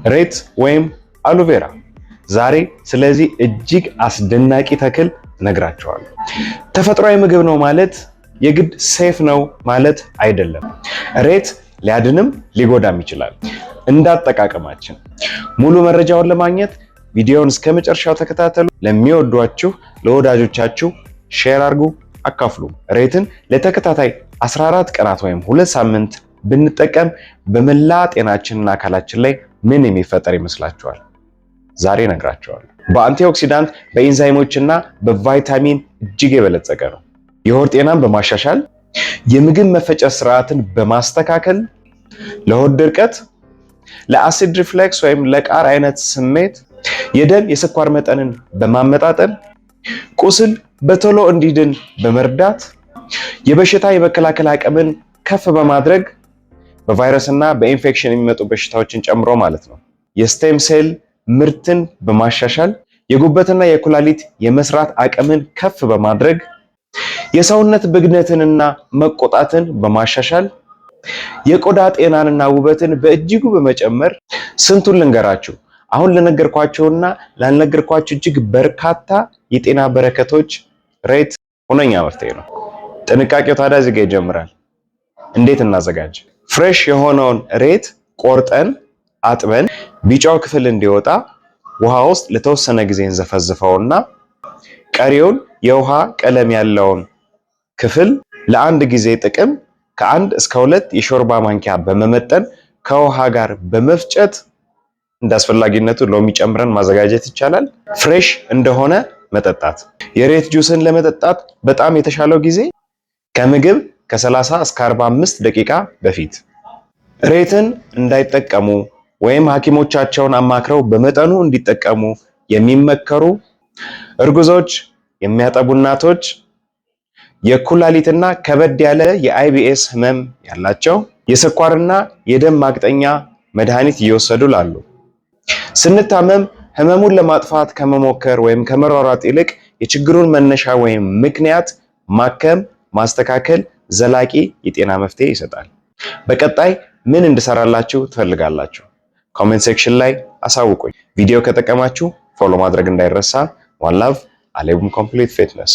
ሬት ወይም አሎቬራ። ዛሬ ስለዚህ እጅግ አስደናቂ ተክል ነግራቸዋለሁ። ተፈጥሯዊ ምግብ ነው ማለት የግድ ሴፍ ነው ማለት አይደለም። ሬት ሊያድንም ሊጎዳም ይችላል፣ እንዳጠቃቀማችን። ሙሉ መረጃውን ለማግኘት ቪዲዮውን እስከ መጨረሻው ተከታተሉ። ለሚወዷችሁ ለወዳጆቻችሁ ሼር አድርጉ፣ አካፍሉ። ሬትን ለተከታታይ 14 ቀናት ወይም 2 ሳምንት ብንጠቀም በመላ ጤናችንና አካላችን ላይ ምን የሚፈጠር ይመስላችኋል? ዛሬ ነግራቸዋለሁ። በአንቲኦክሲዳንት በኢንዛይሞችና በቫይታሚን እጅግ የበለጸገ ነው። የሆድ ጤናን በማሻሻል የምግብ መፈጨት ስርዓትን በማስተካከል ለሆድ ድርቀት፣ ለአሲድ ሪፍሌክስ ወይም ለቃር አይነት ስሜት፣ የደም የስኳር መጠንን በማመጣጠን ቁስል በቶሎ እንዲድን በመርዳት የበሽታ የመከላከል አቅምን ከፍ በማድረግ በቫይረስና በኢንፌክሽን የሚመጡ በሽታዎችን ጨምሮ ማለት ነው የስቴም ሴል ምርትን በማሻሻል የጉበትና የኩላሊት የመስራት አቅምን ከፍ በማድረግ የሰውነት ብግነትንና መቆጣትን በማሻሻል የቆዳ ጤናንና ውበትን በእጅጉ በመጨመር ስንቱን ልንገራችሁ። አሁን ለነገርኳቸውና ላልነገርኳቸው እጅግ በርካታ የጤና በረከቶች ሬት ሁነኛ መፍትሄ ነው። ጥንቃቄው ታዲያ እዚህ ጋር ይጀምራል። እንዴት እናዘጋጅ? ፍሬሽ የሆነውን ሬት ቆርጠን አጥበን ቢጫው ክፍል እንዲወጣ ውሃ ውስጥ ለተወሰነ ጊዜ እንዘፈዝፈውና ቀሪውን የውሃ ቀለም ያለውን ክፍል ለአንድ ጊዜ ጥቅም ከ1 እስከ 2 የሾርባ ማንኪያ በመመጠን ከውሃ ጋር በመፍጨት እንዳስፈላጊነቱ ሎሚ ጨምረን ማዘጋጀት ይቻላል። ፍሬሽ እንደሆነ መጠጣት። የሬት ጁስን ለመጠጣት በጣም የተሻለው ጊዜ ከምግብ ከ30 እስከ 45 ደቂቃ በፊት። ሬትን እንዳይጠቀሙ ወይም ሐኪሞቻቸውን አማክረው በመጠኑ እንዲጠቀሙ የሚመከሩ እርጉዞች፣ የሚያጠቡ እናቶች፣ የኩላሊትና ከበድ ያለ የአይቢኤስ ህመም ያላቸው፣ የስኳርና የደም ማቅጠኛ መድኃኒት እየወሰዱ ላሉ፣ ስንታመም ህመሙን ለማጥፋት ከመሞከር ወይም ከመሯሯጥ ይልቅ የችግሩን መነሻ ወይም ምክንያት ማከም፣ ማስተካከል ዘላቂ የጤና መፍትሄ ይሰጣል። በቀጣይ ምን እንድሰራላችሁ ትፈልጋላችሁ? ኮሜንት ሴክሽን ላይ አሳውቁኝ። ቪዲዮ ከጠቀማችሁ ፎሎ ማድረግ እንዳይረሳ። ዋን ላቭ አሌቡም ኮምፕሊት ፊትነስ